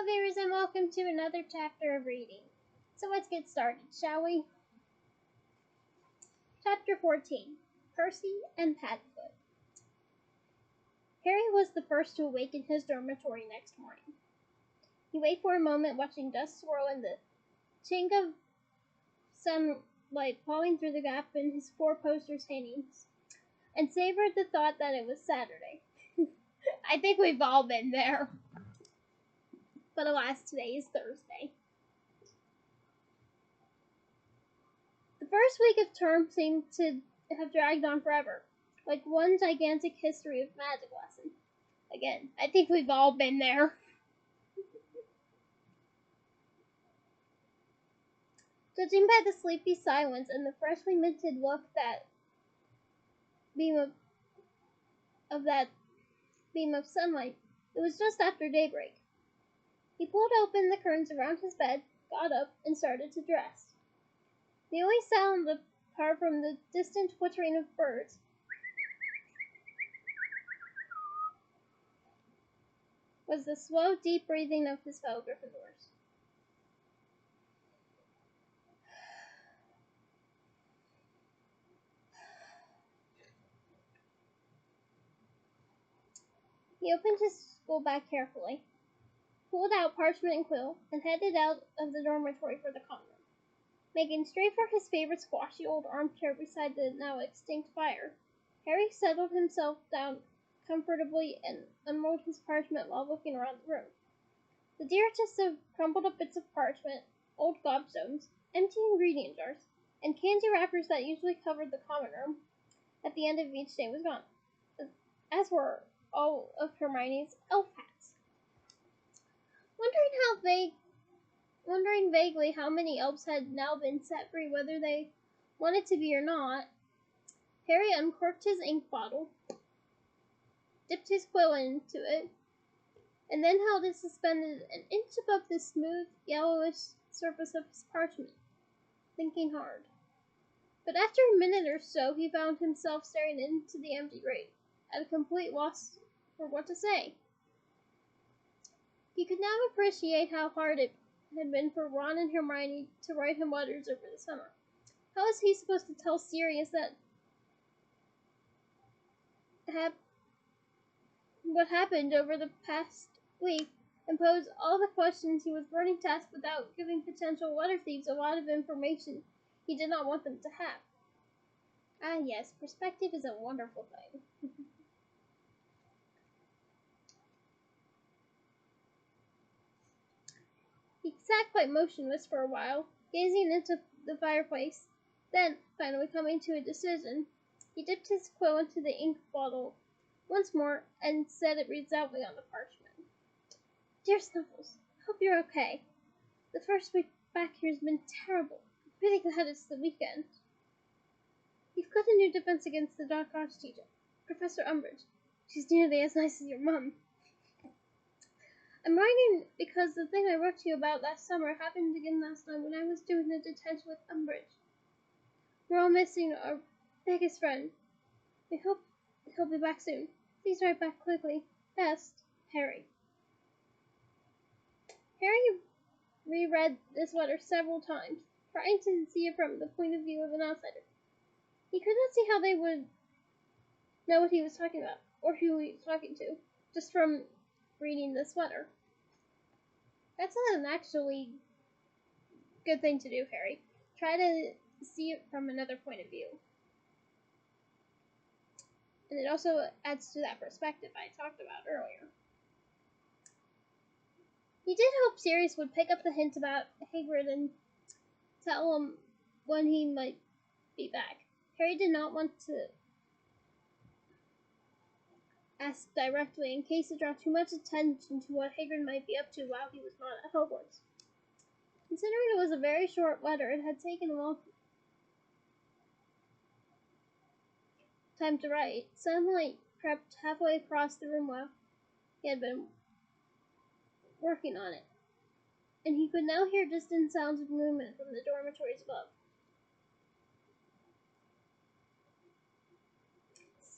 viewers, and welcome to another chapter of reading. So let's get started, shall we? Chapter 14, Percy and Padfoot. Harry was the first to awake in his dormitory next morning. He lay for a moment watching dust swirl and the chink of sunlight falling through the gap in his four-poster's hangings, and savored the thought that it was Saturday. I think we've all been there. But alas, today is Thursday. The first week of term seemed to have dragged on forever, like one gigantic history of magic lesson. Again, I think we've all been there. Judging by the sleepy silence and the freshly minted look that beam of sunlight, it was just after daybreak. He pulled open the curtains around his bed, got up, and started to dress. The only sound apart from the distant twittering of birds was the slow, deep breathing of his fellow Gryffindors. He opened his school bag carefully, pulled out parchment and quill, and headed out of the dormitory for the common room. Making straight for his favorite squashy old armchair beside the now extinct fire, Harry settled himself down comfortably and unrolled his parchment while looking around the room. The dearest of crumpled up bits of parchment, old gobstones, empty ingredient jars, and candy wrappers that usually covered the common room at the end of each day was gone, as were all of Hermione's elf hats. Wondering vaguely how many elves had now been set free, whether they wanted to be or not, Harry uncorked his ink bottle, dipped his quill into it, and then held it suspended an inch above the smooth, yellowish surface of his parchment, thinking hard. But after a minute or so, he found himself staring into the empty grate, at a complete loss for what to say. He could now appreciate how hard it had been for Ron and Hermione to write him letters over the summer. How was he supposed to tell Sirius that what happened over the past week and pose all the questions he was burning to ask without giving potential letter thieves a lot of information he did not want them to have? Ah yes, perspective is a wonderful thing. He sat quite motionless for a while, gazing into the fireplace. Then, finally coming to a decision, he dipped his quill into the ink bottle once more and set it resolutely on the parchment. Dear Snuffles, hope you're okay. The first week back here has been terrible. I'm really glad it's the weekend. You've got a new defense against the Dark Arts teacher, Professor Umbridge. She's nearly as nice as your mum. I'm writing because the thing I wrote to you about last summer happened again last night when I was doing the detention with Umbridge. We're all missing our biggest friend. We hope he'll be back soon. Please write back quickly. Best, Harry. Harry reread this letter several times, trying to see it from the point of view of an outsider. He could not see how they would know what he was talking about, or who he was talking to, just from reading this letter. That's not an actually good thing to do, Harry. Try to see it from another point of view. And it also adds to that perspective I talked about earlier. He did hope Sirius would pick up the hint about Hagrid and tell him when he might be back. Harry did not want to ask directly in case it drew too much attention to what Hagrid might be up to while he was not at Hogwarts. Considering it was a very short letter, it had taken a long time to write. Sunlight crept halfway across the room while he had been working on it, and he could now hear distant sounds of movement from the dormitories above.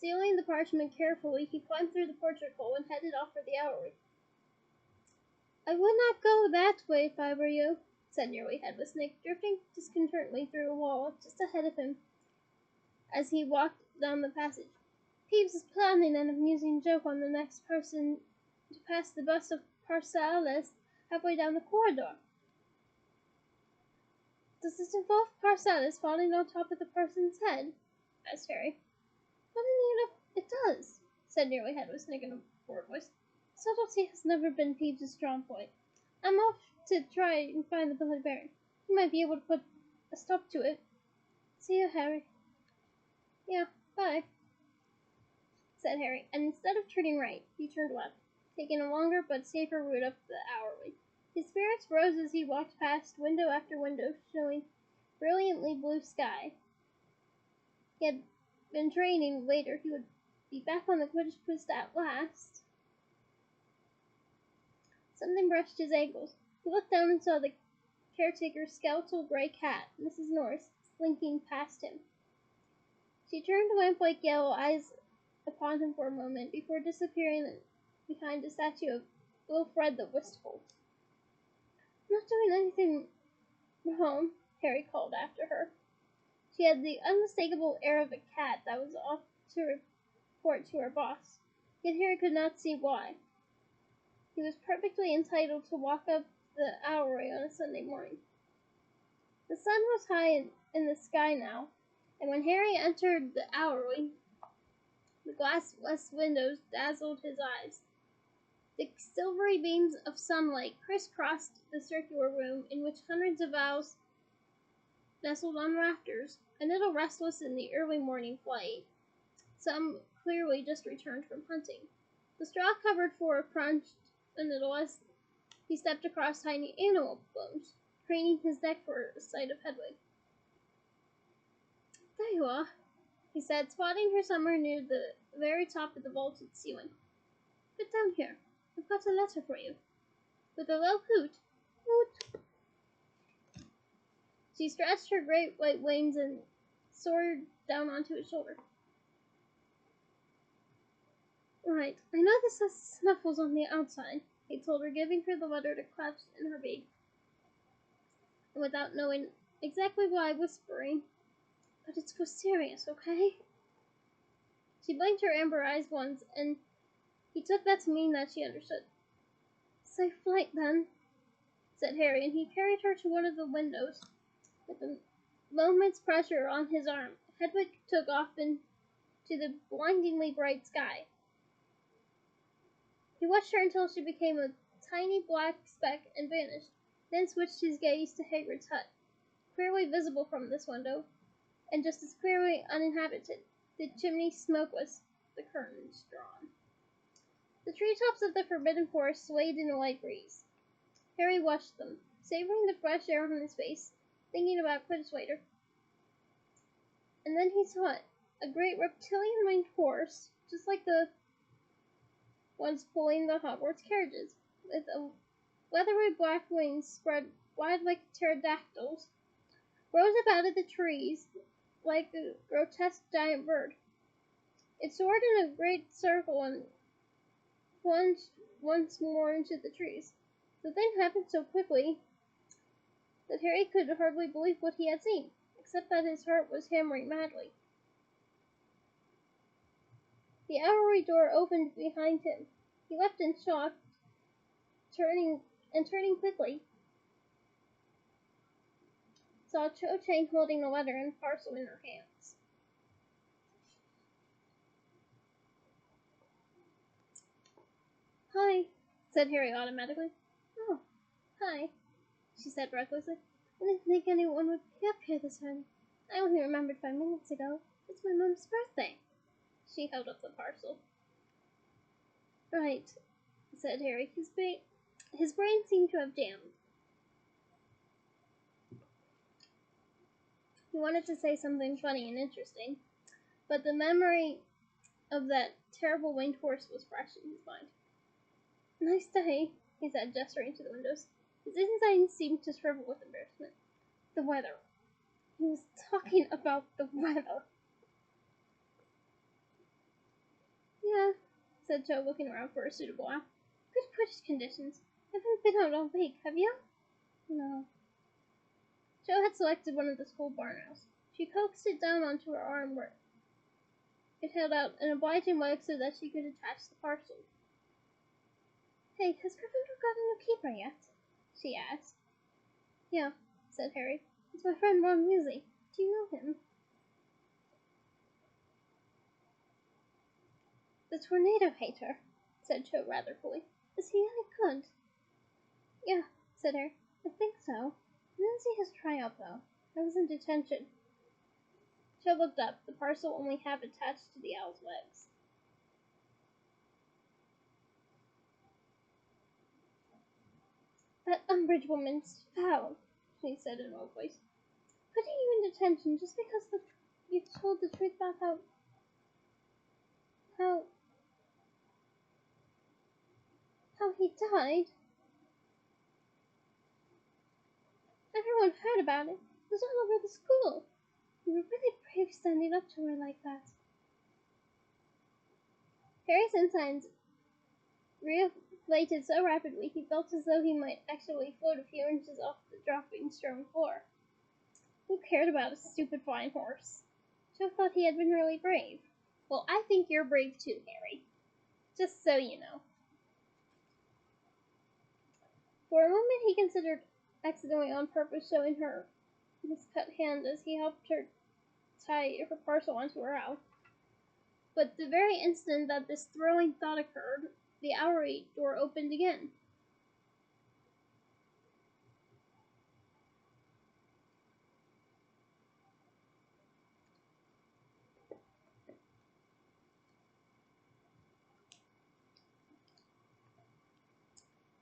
Sealing the parchment carefully, he climbed through the portrait hole and headed off for the I would not go that way if I were you, said Nearly Headless Nick, drifting discontentedly through a wall just ahead of him as he walked down the passage. Peeves is planning an amusing joke on the next person to pass the bust of Parsalis halfway down the corridor. Does this involve Parsalis falling on top of the person's head? Asked Harry. It does, said Nearly Headless Nick in a bored voice. Subtlety has never been Peeves' strong point. I'm off to try and find the Bloody Baron. He might be able to put a stop to it. See you, Harry. Yeah, bye, said Harry, and instead of turning right, he turned left, taking a longer but safer route up the Hourly. His spirits rose as he walked past window after window, showing brilliantly blue sky. He had been training later. He would be back on the Quidditch quiz at last. Something brushed his ankles. He looked down and saw the caretaker's skeletal gray cat, Mrs. Norris, slinking past him. She turned lamp-like yellow eyes upon him for a moment before disappearing behind a statue of little Fred the Wistful. I'm not doing anything wrong, Harry called after her. She had the unmistakable air of a cat that was off to report to her boss, yet Harry could not see why. He was perfectly entitled to walk up the Owlery on a Sunday morning. The sun was high in the sky now, and when Harry entered the Owlery, the glass windows dazzled his eyes. The silvery beams of sunlight crisscrossed the circular room in which hundreds of owls nestled on rafters, a little restless in the early morning flight. Some clearly just returned from hunting. The straw-covered floor crunched a little as he stepped across tiny animal bones, craning his neck for a sight of Hedwig. There you are, he said, spotting her somewhere near the very top of the vaulted ceiling. Get down here. I've got a letter for you. With a low hoot, hoot, she stretched her great white wings and soared down onto his shoulder. Right, I know this says Snuffles on the outside, he told her, giving her the letter to clasp in her beak, and without knowing exactly why, whispering, but it's for Sirius, okay? She blinked her amber eyes once, and he took that to mean that she understood. Safe flight, then, said Harry, and he carried her to one of the windows. With a moment's pressure on his arm, Hedwig took off into the blindingly bright sky. He watched her until she became a tiny black speck and vanished, then switched his gaze to Hagrid's hut, clearly visible from this window, and just as clearly uninhabited. The chimney smokeless, the curtains drawn. The treetops of the Forbidden Forest swayed in a light breeze. Harry watched them, savoring the fresh air on his face, thinking about Quidditch later. And then he saw it, a great reptilian-winged horse, just like the ones pulling the Hogwarts carriages, with a leathery black wings spread wide like pterodactyls, rose up out of the trees like a grotesque giant bird. It soared in a great circle and plunged once more into the trees. The thing happened so quickly that Harry could hardly believe what he had seen, except that his heart was hammering madly. The Owlery door opened behind him. He leapt in shock, turning quickly, saw Cho Chang holding a letter and parcel in her hands. Hi, said Harry automatically. Oh, hi, she said breathlessly. I didn't think anyone would be up here this early. I only remembered 5 minutes ago. It's my mom's birthday. She held up the parcel. Right, said Harry. His brain seemed to have jammed. He wanted to say something funny and interesting, but the memory of that terrible winged horse was fresh in his mind. Nice day, he said, gesturing to the windows. His insides seemed to shrivel with embarrassment. The weather. He was talking about the weather. Yeah, said Cho, looking around for a suitable app. Good Quidditch conditions. Haven't been out all week, have you? No. Jo had selected one of the school barn owls. She coaxed it down onto her arm where it held out an obliging leg so that she could attach the parcel. Hey, has Gryffindor got a new keeper yet? She asked. Yeah, said Harry. It's my friend Ron Weasley. Do you know him? The tornado hater, said Jo rather coolly. Is he any good? Yeah, said Harry. I think so. I didn't see his tryout, though. I was in detention. Jo looked up, the parcel only half attached to the owl's legs. That Umbridge woman's foul, she said in a low voice. Putting you in detention just because you told the truth about how he died. Everyone heard about it. It was all over the school. You were really brave standing up to her like that. Harry's insides reflated so rapidly he felt as though he might actually float a few inches off the dropping stone floor. Who cared about a stupid flying horse? Jo thought he had been really brave. Well, I think you're brave too, Harry. Just so you know. For a moment he considered accidentally on purpose showing her his cut hand as he helped her tie her parcel onto her owl. But the very instant that this thrilling thought occurred, the owlery door opened again.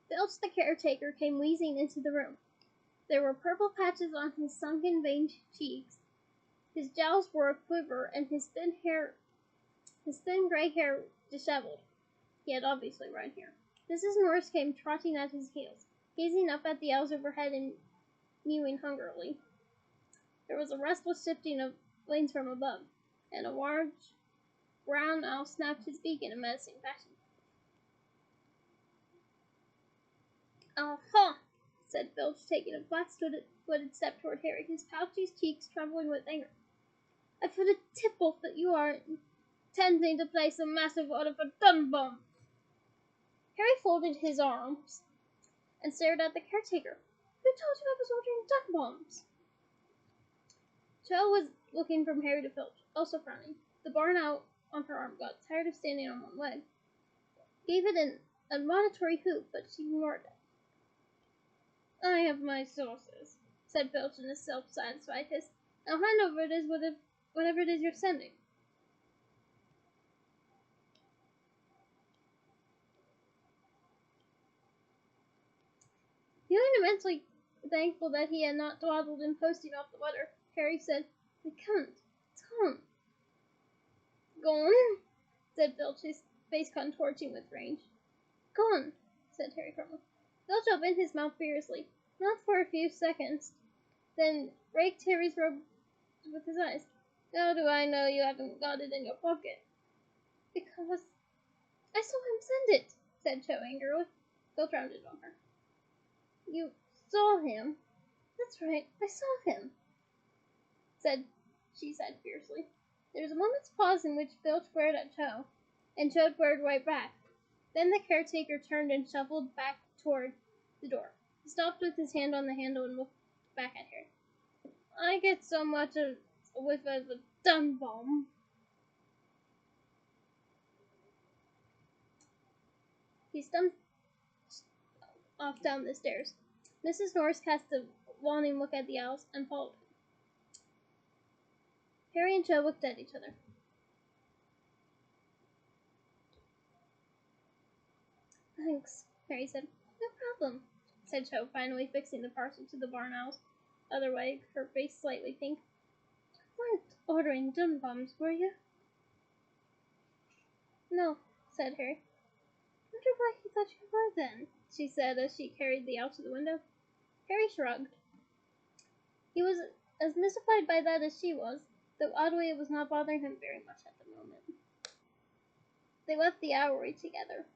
Filch the caretaker came wheezing into the room. There were purple patches on his sunken veined cheeks. His jowls were aquiver, and his thin gray hair disheveled. He had obviously run here. Mrs. Norris came trotting at his heels, gazing up at the owls overhead and mewing hungrily. There was a restless shifting of wings from above, and a large brown owl snapped his beak in a menacing fashion. "Aha!" said Filch, taking a flat-footed step toward Harry, his pouchy cheeks trembling with anger. "I've heard a tip-off that you are intending to place a massive order for Dunbomb." Harry folded his arms and stared at the caretaker. "Who told you I was ordering Dunbombs?" Jo was looking from Harry to Filch, also frowning. The barn owl on her arm got tired of standing on one leg. Gave it an admonitory hoot, but she ignored it. "I have my sources," said Filch in a self-satisfied hiss. "Now hand over whatever it is you're sending." Feeling immensely thankful that he had not dawdled in posting off the letter, Harry said, "I can't. Tom." "Gone?" said Filch, his face contorting with rage. "Gone," said Harry firmly. Filch opened his mouth furiously, not for a few seconds, then raked Harry's robe with his eyes. "How do I know you haven't got it in your pocket?" "Because I saw him send it," said Jo angrily. Filch rounded on her. "You saw him?" "That's right, I saw him," she said fiercely. There was a moment's pause in which Filch glared at Jo, and Jo glared right back. Then the caretaker turned and shuffled back toward the door. He stopped with his hand on the handle and looked back at Harry. "I get so much of a whiff of a Dunbomb." He stumped off down the stairs. Mrs. Norris cast a longing look at the owls and followed him. Harry and Jo looked at each other. "Thanks," Harry said. "No problem," said Jo, finally fixing the parcel to the barn owl's other leg, her face slightly pink. "You weren't ordering Dunbombs, were you?" "No," said Harry. "Wonder why he thought you were, then," she said as she carried the owl to the window. Harry shrugged. He was as mystified by that as she was, though oddly it was not bothering him very much at the moment. They left the owlery together.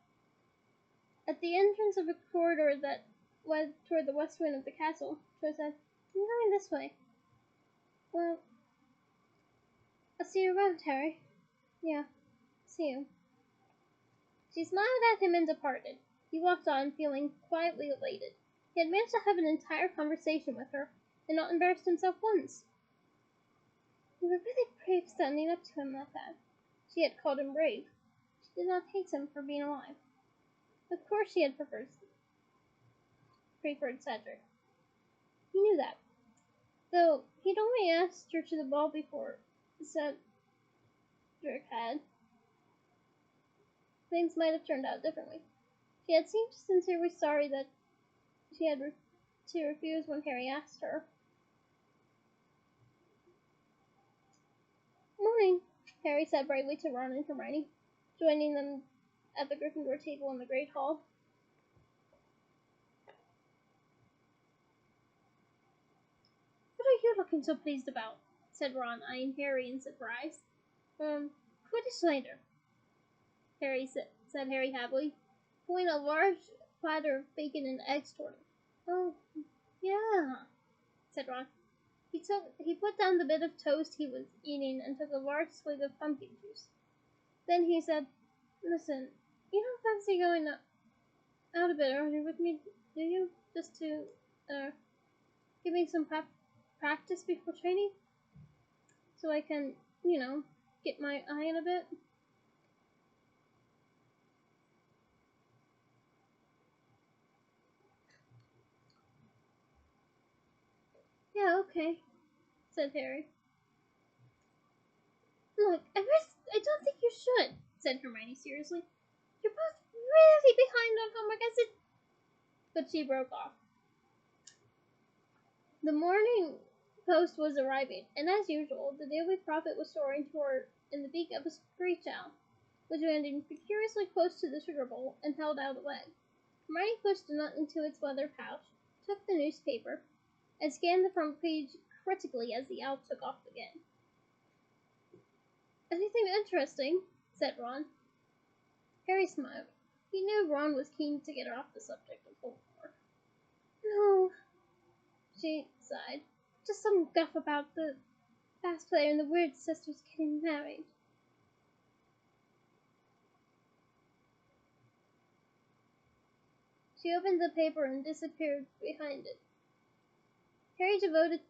At the entrance of a corridor that led toward the west wing of the castle, Cho said, I'm going this way. Well, I'll see you around, Harry. Yeah, see you. She smiled at him and departed. He walked on, feeling quietly elated. He had managed to have an entire conversation with her, and not embarrassed himself once. You were really brave standing up to him like that. She had called him brave. She did not hate him for being alive. Of course she had preferred Cedric. He knew that. Though he'd only asked her to the ball before Cedric had. Things might have turned out differently. She had seemed sincerely sorry that she had to refuse when Harry asked her. Morning, Harry said brightly to Ron and Hermione, joining them at the Gryffindor table in the Great Hall. What are you looking so pleased about? Said Ron, eyeing Harry in surprise. Quidditch later, said Harry happily, pulling a large platter of bacon and eggs toward him. Oh, yeah, said Ron. He put down the bit of toast he was eating and took a large swig of pumpkin juice. Then he said, Listen, you don't fancy going out a bit earlier with me, do you? Just to, give me some practice before training? So I can, get my eye in a bit? Yeah, okay, said Harry. Look, I don't think you should, said Hermione seriously. You're both really behind on homework as it... But she broke off. The morning post was arriving, and as usual, the Daily Prophet was soaring toward in the beak of a screech owl, which landed precariously close to the sugar bowl and held out a leg. Hermione pushed a nut into its leather pouch, took the newspaper, and scanned the front page critically as the owl took off again. Anything interesting? Said Ron. Harry smiled. He knew Ron was keen to get her off the subject of Voldemort. No, she sighed. Just some guff about the bass player and the weird sisters getting married. She opened the paper and disappeared behind it. Harry devoted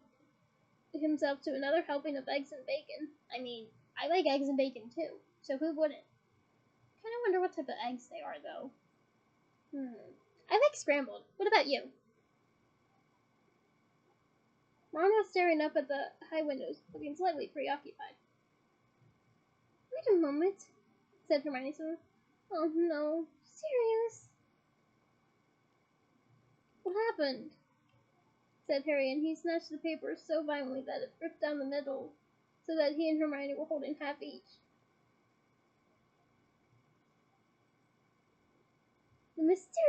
himself to another helping of eggs and bacon. I mean, I like eggs and bacon too, so who wouldn't? Kind of wonder what type of eggs they are, though. I like scrambled. What about you? Ron was staring up at the high windows, looking slightly preoccupied. Wait a moment, said Hermione suddenly. Oh no, Sirius! What happened? Said Harry, and he snatched the paper so violently that it ripped down the middle, so that he and Hermione were holding half each. The Ministry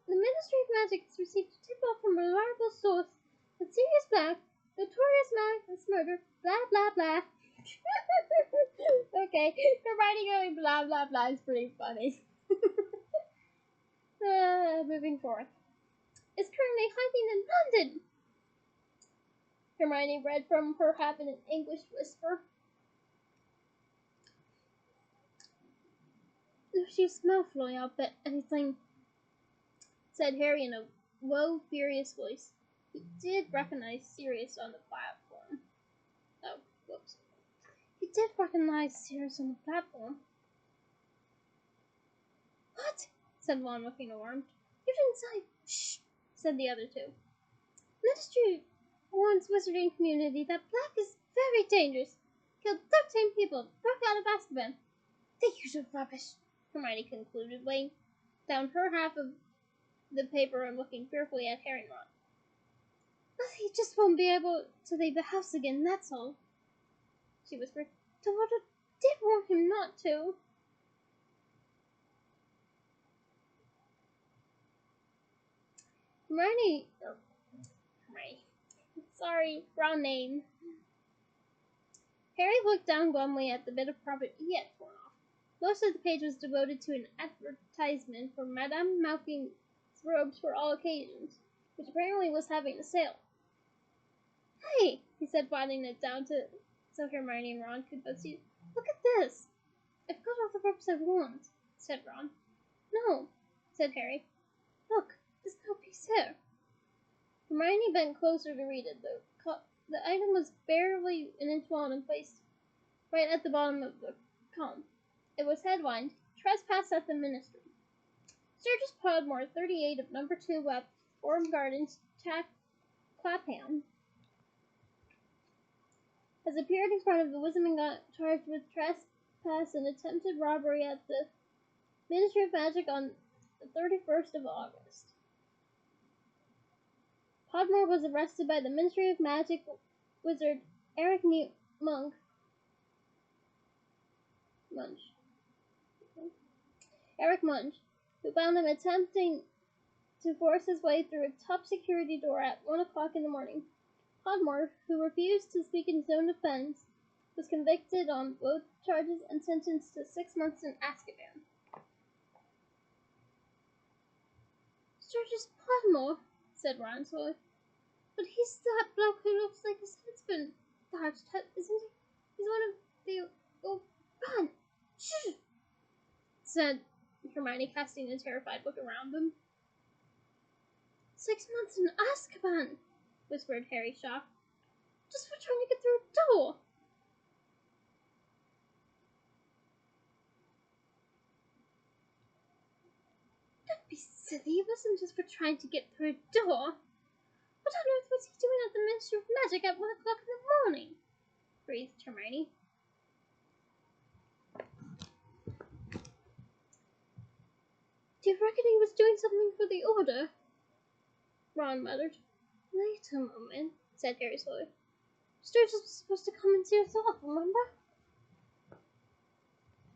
of Magic has received a tip-off from a reliable source that Sirius Black, notorious mass murder, blah blah blah. Okay, Hermione going blah blah blah is pretty funny. Moving forth. Is currently hiding in London. Hermione read from her hat in an English whisper. If she's Malfoy, I'll bet anything, said Harry in a low, furious voice. He did recognize Sirius on the platform. Oh, whoops. He did recognize Sirius on the platform. What? Said Ron, looking alarmed. You didn't say. Shh, said the other two. Ministry warns wizarding community that Black is very dangerous. Killed 13 people, broke out of Azkaban. The usual rubbish, Hermione concluded, laying down her half of the paper and looking fearfully at Harry and Ron. Well, he just won't be able to leave the house again, that's all, she whispered. Dumbledore did warn him not to. Hermione, sorry, wrong name. Harry looked down glumly at the bit of property he had torn off. Most of the page was devoted to an advertisement for Madame Malkin's robes for all occasions, which apparently was having a sale. "Hey," he said, flattening it down so Hermione and Ron could both see it. "Look at this! I've got all the robes I want," said Ron. "No," said Harry. "Look, this little piece here." Hermione bent closer to read it. The item was barely an inch long and placed right at the bottom of the column. It was headlined, "Trespass at the Ministry." Sturgis Podmore, 38 of number 2 West Forum Gardens, Clapham, has appeared in front of the Wisdom and got charged with trespass and attempted robbery at the Ministry of Magic on the 31st of August. Podmore was arrested by the Ministry of Magic wizard Eric Munch, who found him attempting to force his way through a top security door at 1 o'clock in the morning. Podmore, who refused to speak in his own defense, was convicted on both charges and sentenced to 6 months in Azkaban. "Sturgis Podmore," said Ron slowly. "But he's that bloke who looks like his head's been dodged, isn't he? He's one of the... Oh, Ron! Shh!" said Hermione, casting a terrified look around them. "6 months in Azkaban," whispered Harry, shocked. "Just for trying to get through a door." "Don't be silly, it wasn't just for trying to get through a door. What on earth was he doing at the Ministry of Magic at 1 o'clock in the morning?" breathed Hermione. "Do you reckon he was doing something for the Order?" Ron muttered. "Wait a moment," said Harry slowly. "Sturgis was supposed to come and see us off, remember?"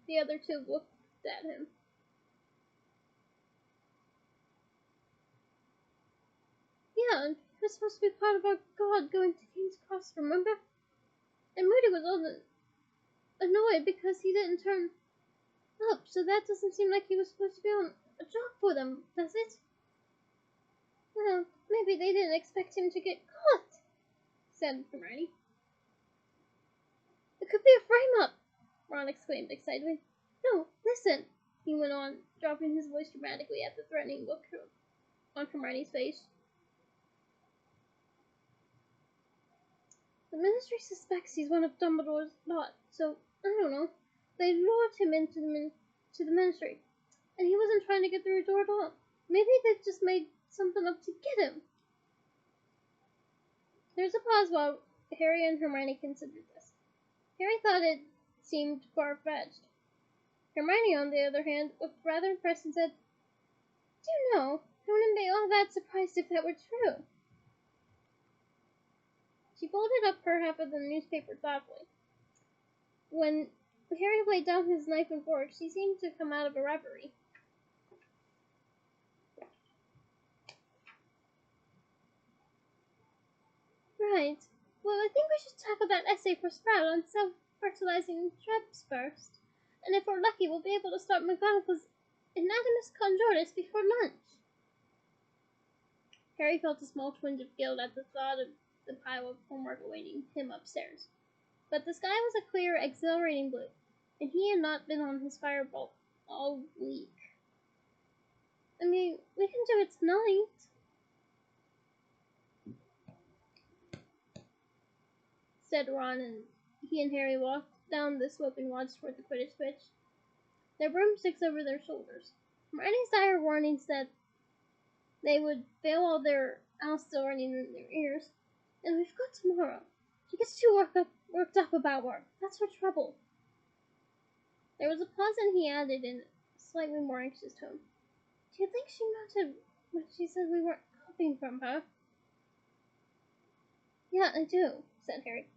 The other two looked at him. "Yeah, and he was supposed to be part of our guard going to King's Cross, remember? And Moody was all annoyed because he didn't turn up, so that doesn't seem like he was supposed to be on a job for them, does it?" "Well, maybe they didn't expect him to get caught," said Hermione. "It could be a frame-up," Ron exclaimed excitedly. "No, listen," he went on, dropping his voice dramatically at the threatening look on Hermione's face. "The Ministry suspects he's one of Dumbledore's lot, so, I don't know. They lured him into the Ministry, and he wasn't trying to get through a door at all. Maybe they've just made something up to get him." There was a pause while Harry and Hermione considered this. Harry thought it seemed far-fetched. Hermione, on the other hand, looked rather impressed and said, "Do you know, I wouldn't be all that surprised if that were true." She folded up her half of the newspaper thoughtfully. When Harry laid down his knife and fork, she seemed to come out of a reverie. "Right. Well, I think we should tackle that essay for Sprout on self-fertilizing shrubs first. And if we're lucky, we'll be able to start McGonagall's Anatomus Conjuris before lunch." Harry felt a small twinge of guilt at the thought of the pile of homework awaiting him upstairs. But the sky was a clear, exhilarating blue, and he had not been on his firebolt all week. "I mean, we can do it tonight," said Ron, and he and Harry walked down the sloping lodge toward the Quidditch pitch, their broomsticks over their shoulders. Hermione's dire warnings that they would fail all their owls still ringing in their ears. "And we've got tomorrow. She gets too worked up about work. That's her trouble." There was a pause, and he added in a slightly more anxious tone, "Do you think she meant it when she said we weren't copying from her?" "Yeah, I do," said Harry.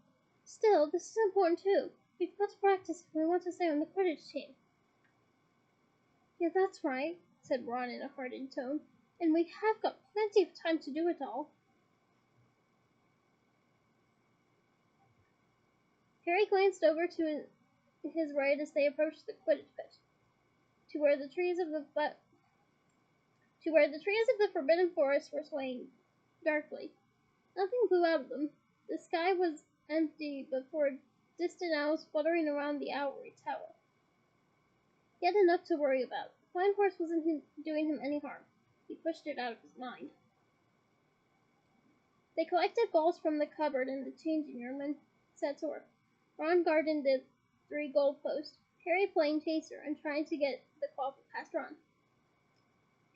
"Still, this is important too. We've got to practice if we want to stay on the Quidditch team." "Yeah, that's right," said Ron in a hardened tone. "And we have got plenty of time to do it all." Harry glanced over to his right as they approached the Quidditch pitch, to where the trees of the Forbidden Forest were swaying darkly. Nothing flew out of them. The sky was empty but for a distant owls fluttering around the Owlery Tower. He had enough to worry about. The flying horse wasn't doing him any harm. He pushed it out of his mind. They collected balls from the cupboard in the changing room and set to work. Ron guarded the 3 goal posts, Harry playing chaser and trying to get the quaffle past Ron.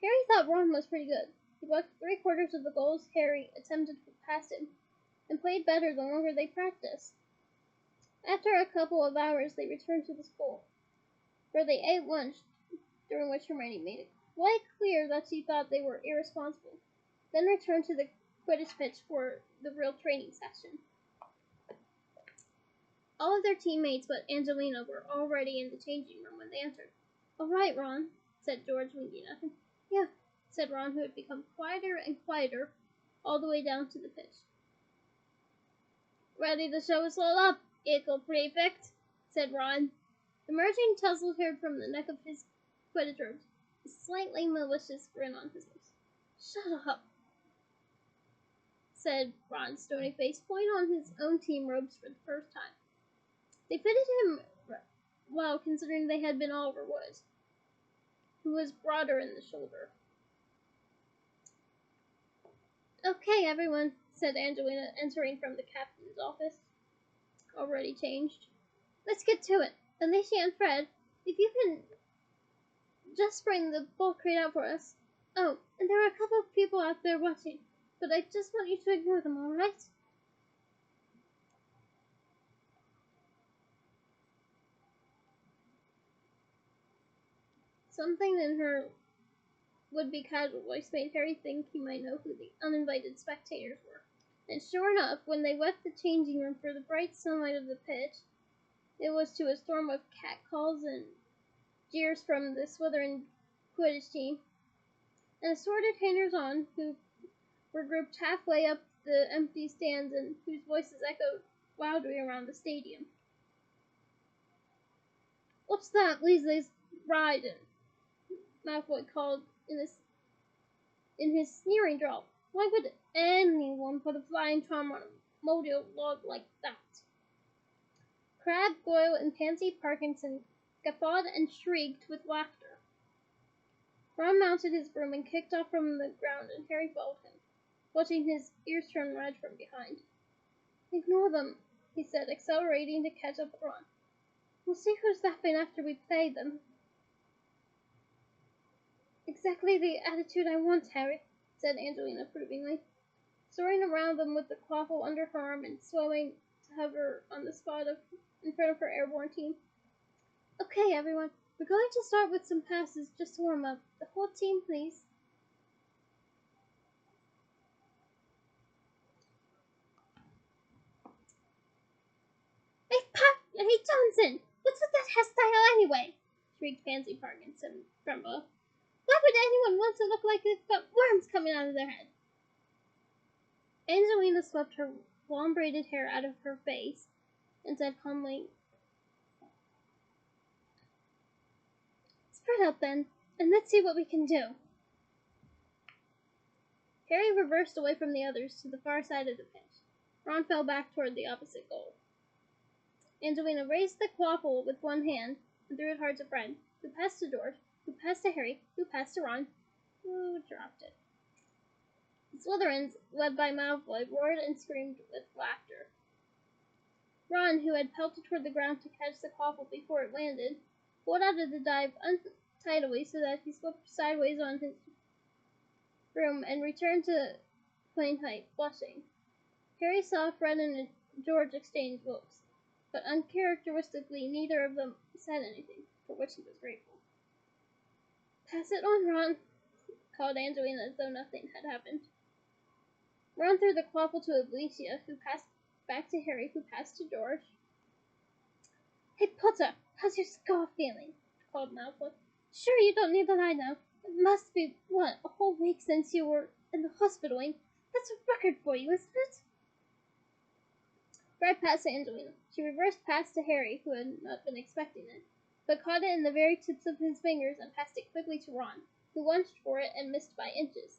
Harry thought Ron was pretty good. He blocked 3/4 of the goals Harry attempted past him, and played better the longer they practiced. After a couple of hours, they returned to the school, where they ate lunch, during which Hermione made it quite clear that she thought they were irresponsible, then returned to the Quidditch pitch for the real training session. All of their teammates but Angelina were already in the changing room when they entered. "All right, Ron," said George, winking at him. "Yeah," said Ron, who had become quieter and quieter all the way down to the pitch. "Ready to show us all up, Eagle Prefect," said Ron, emerging tousled-haired from the neck of his Quidditch robes, a slightly malicious grin on his lips. "Shut up," said Ron's stony face, pulling on his own team robes for the first time. They fitted him well, considering they had been Oliver Wood, who was broader in the shoulder. "Okay, everyone," said Angelina, entering from the captain's office, already changed. "Let's get to it. Alicia and Fred, if you can just bring the ball crate out for us. Oh, and there are a couple of people out there watching, but I just want you to ignore them, all right?" Something in her would-be casual voice made Harry think he might know who the uninvited spectators were. And sure enough, when they left the changing room for the bright sunlight of the pitch, it was to a storm of catcalls and jeers from the Slytherin Quidditch team, and assorted hangers-on who were grouped halfway up the empty stands and whose voices echoed loudly around the stadium. "What's that Weasley's riding?" Malfoy called in his sneering drawl. "Why would anyone put a flying charm on a moldy old log like that?" Crabbe, Goyle, and Pansy Parkinson guffawed and shrieked with laughter. Ron mounted his broom and kicked off from the ground, and Harry followed him, watching his ears turn red from behind. "Ignore them," he said, accelerating to catch up with Ron. "We'll see who's laughing after we play them." "Exactly the attitude I want, Harry," said Angelina approvingly, soaring around them with the quaffle under her arm and swelling to hover on the spot in front of her airborne team. "Okay, everyone, we're going to start with some passes just to warm up. The whole team, please." Hey, Johnson! What's with that hairstyle anyway?" shrieked Pansy Parkinson from below. "Why would anyone want to look like they've got worms coming out of their head?" Angelina swept her long braided hair out of her face and said calmly, "Spread out then, and let's see what we can do." Harry reversed away from the others to the far side of the pitch. Ron fell back toward the opposite goal. Angelina raised the quaffle with one hand and threw it hard to Fred, who passed to George, who passed to Harry, who passed to Ron, who dropped it. The Slytherins, led by Malfoy, roared and screamed with laughter. Ron, who had pelted toward the ground to catch the quaffle before it landed, pulled out of the dive untidily so that he slipped sideways on his broom and returned to plane height, blushing. Harry saw Fred and George exchange looks, but uncharacteristically neither of them said anything, for which he was grateful. "Pass it on, Ron," called Angelina as though nothing had happened. Ron threw the quaffle to Alicia, who passed back to Harry, who passed to George. "Hey, Potter, how's your scar feeling?" called Malfoy. "Sure you don't need to lie now. It must be, a whole week since you were in the hospital, and that's a record for you, isn't it?" Fred passed Angelina. She reversed past to Harry, who had not been expecting it, but caught it in the very tips of his fingers and passed it quickly to Ron, who lunged for it and missed by inches.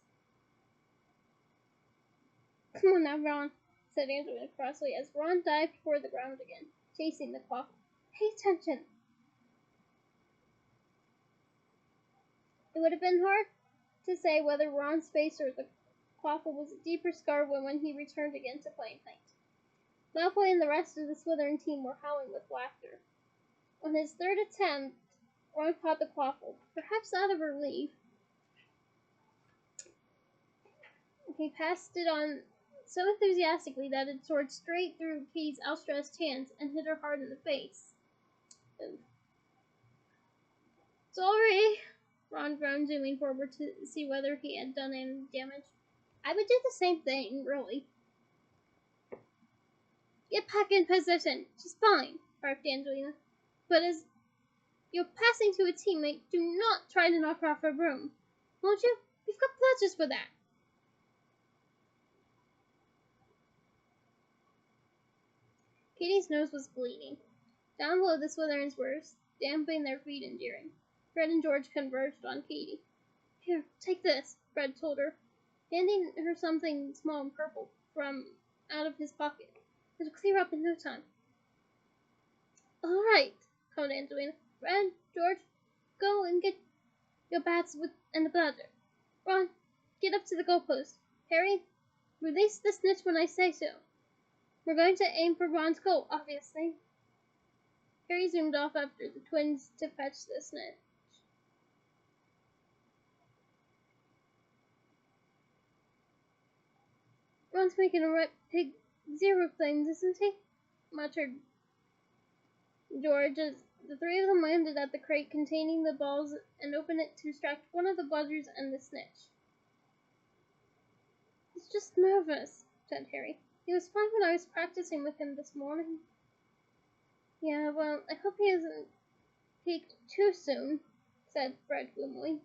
"Come on now, Ron," said Angelina crossly as Ron dived toward the ground again, chasing the quaffle. "Pay attention." It would have been hard to say whether Ron's face or the quaffle was a deeper scar when he returned again to playing night. Malfoy and the rest of the Slytherin team were howling with laughter. On his third attempt, Ron caught the quaffle, perhaps out of relief. He passed it on so enthusiastically that it soared straight through Katie's outstretched hands and hit her hard in the face. "Sorry," Ron groaned, zooming forward to see whether he had done any damage. "I would do the same thing, really." "Get back in position. She's fine," barked Angelina. "But as you're passing to a teammate, do not try to knock her off her broom. Won't you? We've got pledges for that." Katie's nose was bleeding. Down below, the Slytherins were stamping their feet in jeering. Fred and George converged on Katie. "Here, take this," Fred told her, handing her something small and purple from out of his pocket. "It'll clear up in no time." "All right," called Angelina. "Fred, George, go and get your bats and the bladder. Ron, get up to the goalpost. Harry, release the snitch when I say so. We're going to aim for Ron's goal, obviously." Harry zoomed off after the twins to fetch the snitch. "Ron's making a right pig zero things, isn't he?" muttered George as the three of them landed at the crate containing the balls and opened it to extract one of the buzzers and the snitch. "He's just nervous," said Harry. "He was fine when I was practicing with him this morning." "Yeah, well, I hope he hasn't peaked too soon," said Fred gloomily.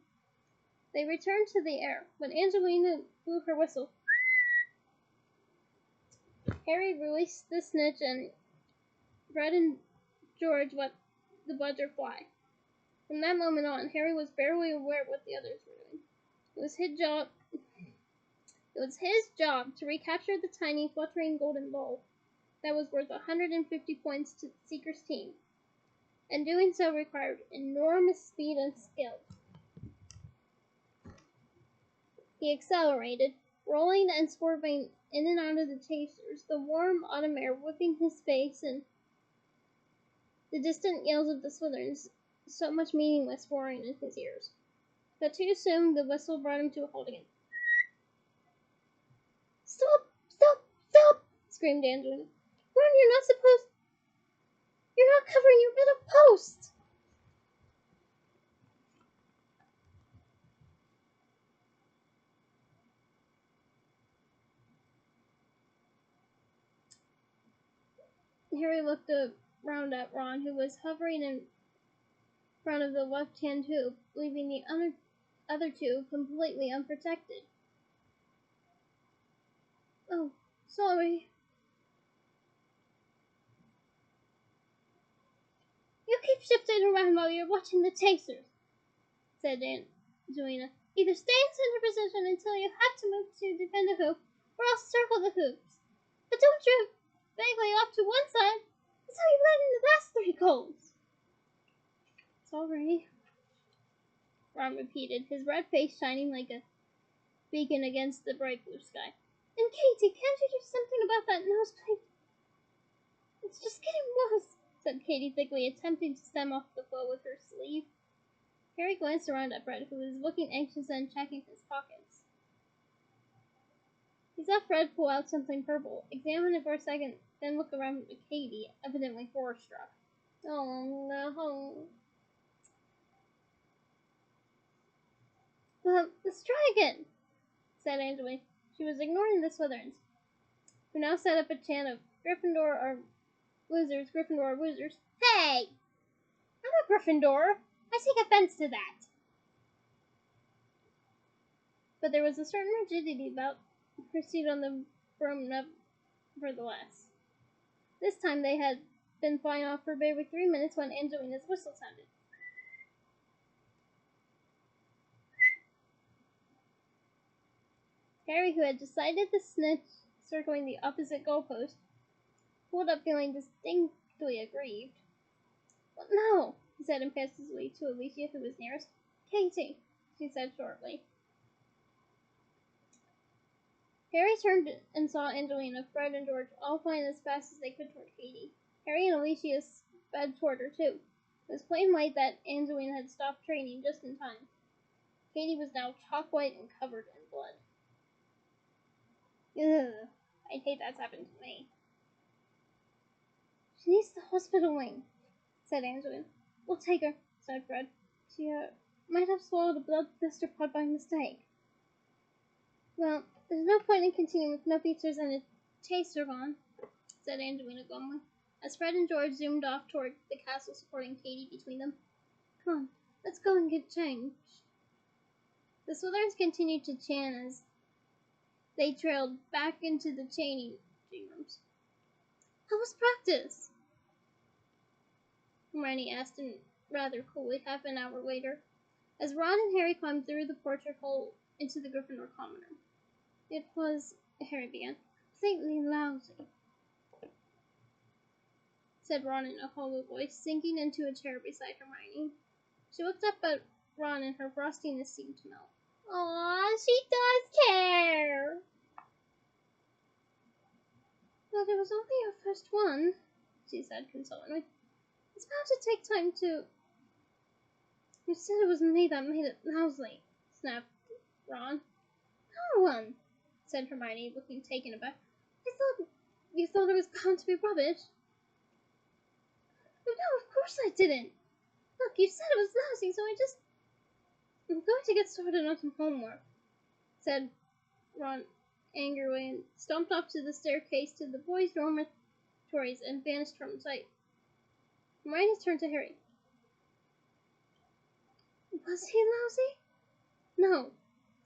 They returned to the air. When Angelina blew her whistle, Harry released the snitch and Fred and George let the buzzer fly. From that moment on, Harry was barely aware of what the others were doing. It was his job to recapture the tiny, fluttering golden ball that was worth 150 points to the Seeker's team, and doing so required enormous speed and skill. He accelerated, rolling and swerving in and out of the chasers, the warm autumn air whipping his face and the distant yells of the Slytherins so much meaningless roaring in his ears. But too soon the whistle brought him to a halt again. "Stop! Stop! Stop!" screamed Angelina. "Ron, you're not covering your middle post!" Harry looked around at Ron, who was hovering in front of the left-hand tube, leaving the other two completely unprotected. "Oh, sorry." "You keep shifting around while you're watching the chasers," said Angelina. "Either stay in center position until you have to move to defend a hoop, or else circle the hoops. But don't drift vaguely off to one side. That's how you let in the last 3 goals." "Sorry," Ron repeated, his red face shining like a beacon against the bright blue sky. "And Katie, can't you do something about that nosebleed? It's just getting worse," said Katie thickly, attempting to stem off the flow with her sleeve. Harry glanced around at Fred, who was looking anxious and checking his pockets. He saw Fred pull out something purple, examine it for a second, then look around at Katie, evidently horror-struck. "Oh, no." "Well, let's try again," said Angelina. She was ignoring the Slytherins, who now set up a chant of "Gryffindor are losers, Gryffindor are losers." "Hey! I'm a Gryffindor. I take offense to that." But there was a certain rigidity about her seat on the broom nevertheless. This time they had been flying off for barely 3 minutes when Angelina's whistle sounded. Harry, who had decided to snitch circling the opposite goalpost, pulled up feeling distinctly aggrieved. "Well, no," he said impetuously to Alicia, who was nearest. "Katie," she said shortly. Harry turned and saw Angelina, Fred, and George all flying as fast as they could toward Katie. Harry and Alicia sped toward her, too. It was plain white that Angelina had stopped training just in time. Katie was now chalk white and covered in blood. "Ugh, I'd hate that's happened to me." "She needs the hospital wing," said Angelina. "We'll take her," said Fred. "She, might have swallowed a blood blister pod by mistake." "Well, there's no point in continuing with no features and a taster gone," said Angelina glumly, as Fred and George zoomed off toward the castle, supporting Katie between them. "Come on, let's go and get changed." The Slytherins continued to chant as they trailed back into the changing rooms. "How was practice?" Hermione asked him rather coolly half an hour later, as Ron and Harry climbed through the portrait hole into the Gryffindor common room. "It was," Harry began, "completely lousy," said Ron in a hollow voice, sinking into a chair beside Hermione. She looked up at Ron and her frostiness seemed to melt. "Aw, she does care!" "But it was only our first one," she said consolingly. "It's bound to take time to—" "You said it was me that made it lousy," snapped Ron. "No one," said Hermione, looking taken aback. "I thought you thought it was bound to be rubbish." "But no, of course I didn't. Look, you said it was lousy, so I'm going to get started on some homework," said Ron angrily, and stomped off to the staircase to the boys' dormitories and vanished from sight. Hermione turned to Harry. "Was he lousy?" "No,"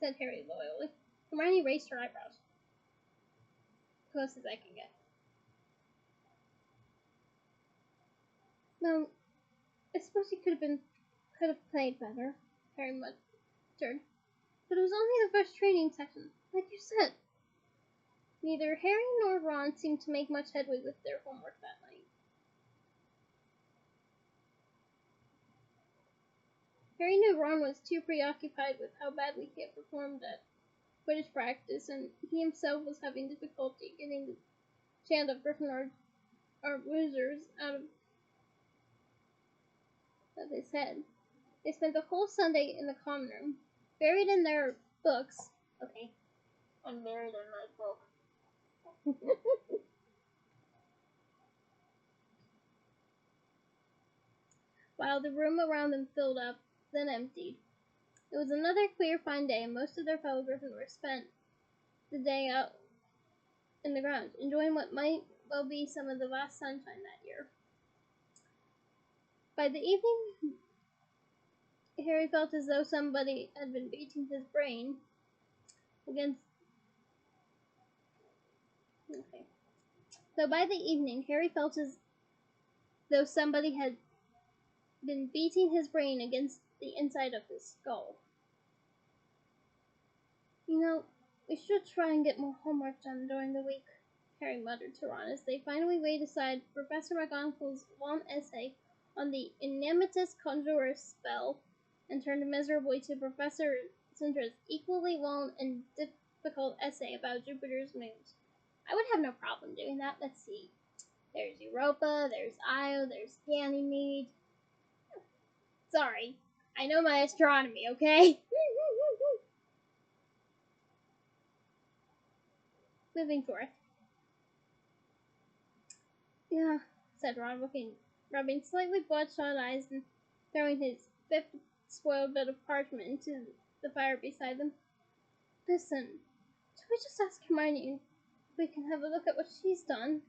said Harry loyally. Hermione raised her eyebrows. "Close as I can get." "No, I suppose he could have played better," Harry muttered. "But it was only the first training session, like you said." Neither Harry nor Ron seemed to make much headway with their homework that night. Harry knew Ron was too preoccupied with how badly he had performed at Quidditch practice, and he himself was having difficulty getting the chant of Gryffindor are losers out of his head. They spent the whole Sunday in the common room, buried in their books. Okay, I'm buried in my book. While the room around them filled up, then emptied. It was another clear, fine day, and most of their fellow Gryffindors spent the day out in the grounds, enjoying what might well be some of the last sunshine that year. By the evening, Harry felt as though somebody had been beating his brain against. Okay. So by the evening, Harry felt as though somebody had been beating his brain against the inside of his skull. "You know, we should try and get more homework done during the week," Harry muttered to Ron as they finally laid aside Professor McGonagall's long essay on the Inimitous Conjurer's spell and turned miserably to Professor Cintra's equally long and difficult essay about Jupiter's moons. "I would have no problem doing that. Let's see. There's Europa, there's Io, there's Ganymede. Sorry, I know my astronomy, okay?" Moving forth. "Yeah," said Ron, rubbing slightly bloodshot eyes and throwing his fifth spoiled bit of parchment into the fire beside them. "Listen, should we just ask Hermione if we can have a look at what she's done?"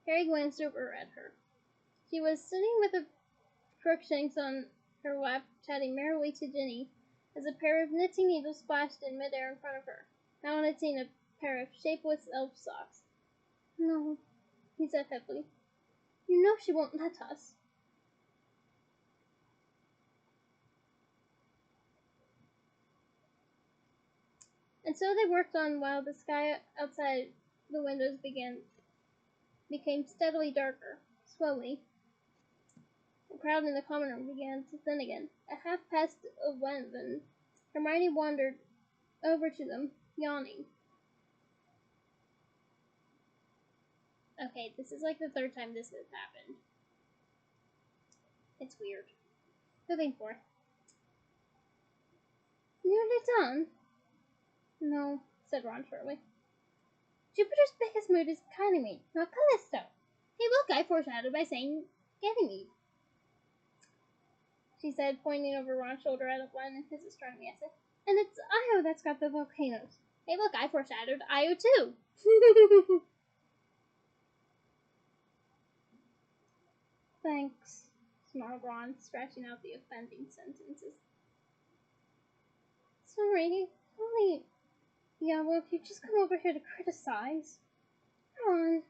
Harry glanced over at her. She was sitting with a Crookshanks on her lap, chatting merrily to Ginny, as a pair of knitting needles splashed in midair in front of her. No one had seen a pair of shapeless elf socks. No, he said heavily. You know she won't let us. And so they worked on while the sky outside the windows became steadily darker. Slowly, the crowd in the common room began to thin again. At 11:30, Hermione wandered over to them, yawning. Okay, this is like the third time this has happened. It's weird. Moving forth. Nearly done? No, said Ron shortly. Jupiter's biggest mood is Ganymede, not Callisto. Hey, look, I foreshadowed by saying Ganymede, she said, pointing over Ron's shoulder at a line in his astronomy essay. And it's Io that's got the volcanoes. Hey, look, I foreshadowed Io too. Thanks, snarled Ron, scratching out the offending sentences. Sorry, only... Yeah, well, if you just come over here to criticize... Ron,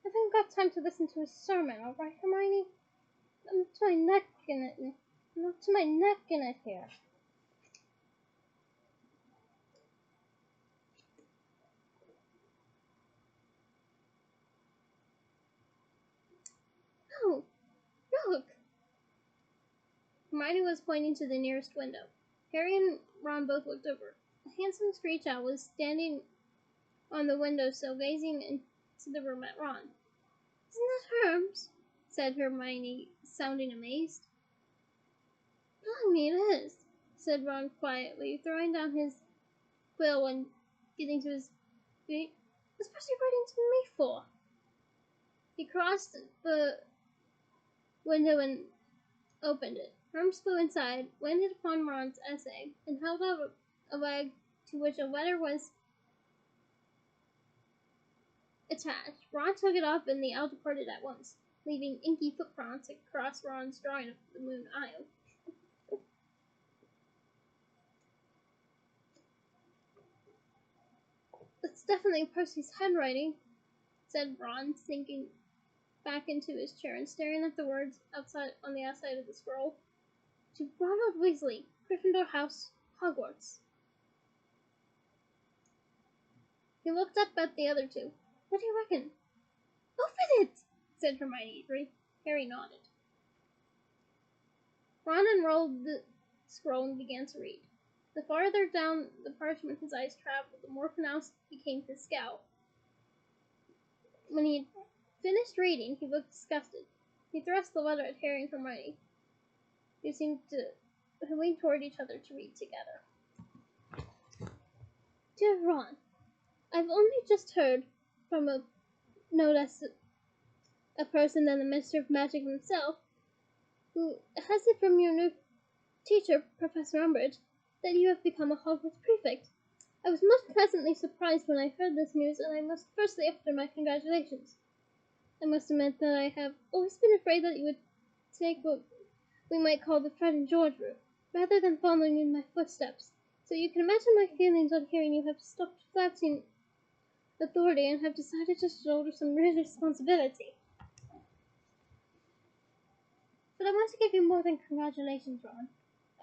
I haven't got time to listen to a sermon, alright, Hermione? I'm up to my neck in it. I'm up to my neck in it here. Oh, look! Hermione was pointing to the nearest window. Harry and Ron both looked over. A handsome screech owl was standing on the windowsill, gazing into the room at Ron. Isn't that Hermes? Said Hermione, sounding amazed. Blimey, it is, said Ron quietly, throwing down his quill and getting to his feet. What's Percy writing to me for? He crossed the window and opened it. Hermes flew inside, landed upon Ron's essay, and held out a bag to which a letter was attached. Ron took it off, and the owl departed at once, leaving inky footprints across Ron's drawing of the moon Io. That's definitely Percy's handwriting, said Ron, sinking back into his chair and staring at the words on the outside of the scroll. To Ronald Weasley, Gryffindor House, Hogwarts. He looked up at the other two. What do you reckon? Open it, said Hermione eagerly. Harry nodded. Ron unrolled the scroll and began to read. The farther down the parchment his eyes traveled, the more pronounced became his scowl. When he had finished reading, he looked disgusted. He thrust the letter at Harry and Hermione, who seemed to lean toward each other to read together. Dear Ron, I've only just heard from no less a person than the Minister of Magic himself, who has it from your new teacher, Professor Umbridge, that you have become a Hogwarts prefect. I was most pleasantly surprised when I heard this news, and I must firstly offer my congratulations. I must admit that I have always been afraid that you would take what we might call the Fred and George route, rather than following in my footsteps. So you can imagine my feelings on hearing you have stopped flaunting authority and have decided to shoulder some real responsibility. But I want to give you more than congratulations, Ron.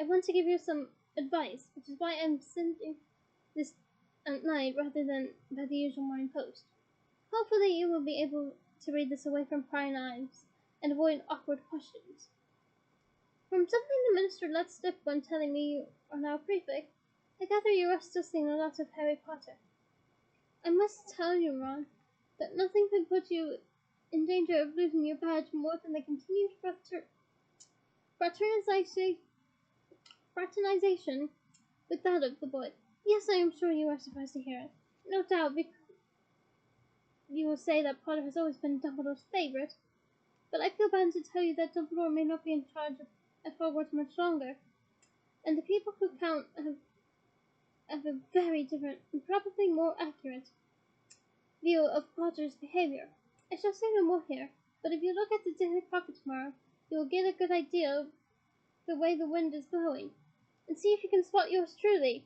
I want to give you some advice, which is why I'm sending this at night rather than by the usual morning post. Hopefully you will be able to read this away from prying eyes and avoid awkward questions. From something the minister let slip when telling me you are now prefect, I gather you are still seeing a lot of Harry Potter. I must tell you, Ron, that nothing could put you in danger of losing your badge more than the continued fraternization with that of the boy. Yes, I am sure you are surprised to hear it. No doubt, because you will say that Potter has always been Dumbledore's favorite, but I feel bound to tell you that Dumbledore may not be in charge at Hogwarts much longer, and the people who count have a very different and probably more accurate view of Potter's behavior. I shall say no more here, but if you look at the Daily Prophet tomorrow, you will get a good idea of the way the wind is blowing, and see if you can spot yours truly.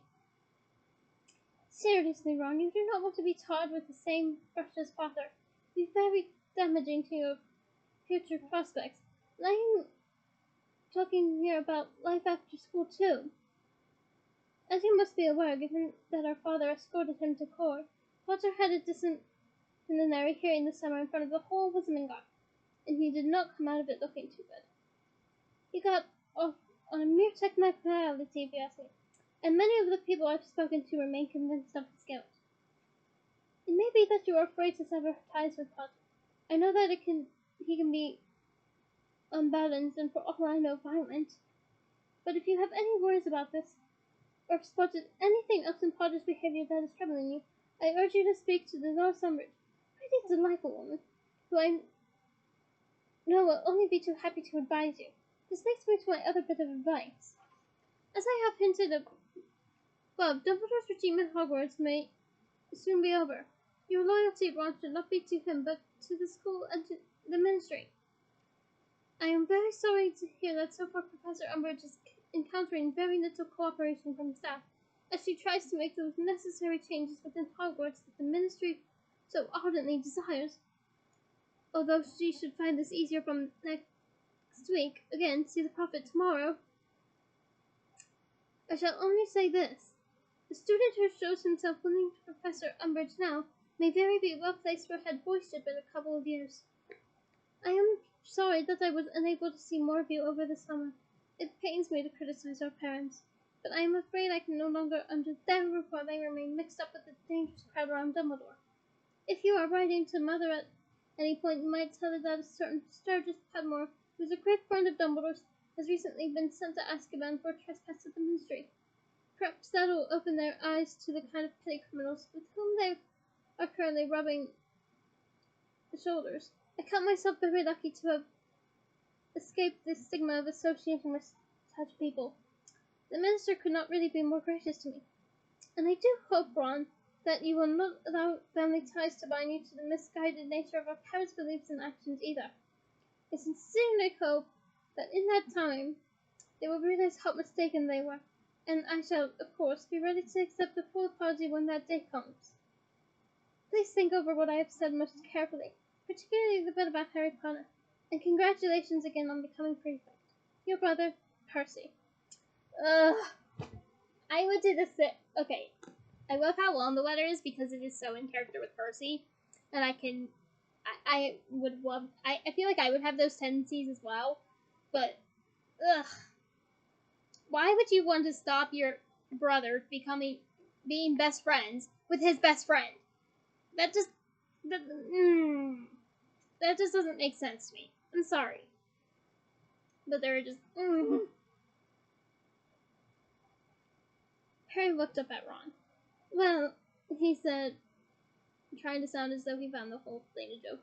Seriously, Ron, you do not want to be tarred with the same brush as father. It would be very damaging to your future prospects. And I am talking here about life after school, too. As you must be aware, given that our father escorted him to court, Potter had a disciplinary hearing this summer in front of the whole Wizengamot, and he did not come out of it looking too good. He got off on a mere technicality, if you ask me, and many of the people I've spoken to remain convinced of his guilt. It may be that you are afraid to sever ties with Potter. I know that he can be unbalanced and for all I know violent. But if you have any worries about this, or have spotted anything else in Potter's behavior that is troubling you, I urge you to speak to the Lord Umbridge, a pretty delightful woman, who I know will only be too happy to advise you. This leads me to my other bit of advice. As I have hinted above, Dumbledore's regime at Hogwarts may soon be over. Your loyalty, Ron, should not be to him, but to the school and to the ministry. I am very sorry to hear that so far Professor Umbridge is encountering very little cooperation from staff, as she tries to make those necessary changes within Hogwarts that the ministry so ardently desires. Although she should find this easier from next week, again, see the prophet tomorrow. I shall only say this. The student who shows himself willing to Professor Umbridge now may very be well placed for head boyship in a couple of years. I am sorry that I was unable to see more of you over the summer. It pains me to criticize our parents, but I am afraid I can no longer under their roof while they remain mixed up with the dangerous crowd around Dumbledore. If you are writing to Mother at any point, you might tell her that a certain Sturgis Padmore, who is a great friend of Dumbledore's, has recently been sent to Azkaban for trespass to the ministry. Perhaps that will open their eyes to the kind of petty criminals with whom they are currently rubbing shoulders. I count myself very lucky to have escaped the stigma of association with such people. The minister could not really be more gracious to me. And I do hope, Ron, that you will not allow family ties to bind you to the misguided nature of our parents' beliefs and actions either. I sincerely hope that in that time they will realize how mistaken they were, and I shall, of course, be ready to accept the full apology when that day comes. Please think over what I have said most carefully, particularly the bit about Harry Potter, and congratulations again on becoming prefect. Your brother, Percy. Ugh. I would do this. Okay. I love how long the letter is because it is so in character with Percy, and I would love. I feel like I would have those tendencies as well, but ugh. Why would you want to stop your brother being best friends with his best friend? That just that just doesn't make sense to me. I'm sorry, but they're just. Harry looked up at Ron. Well, he said, trying to sound as though he found the whole thing a joke.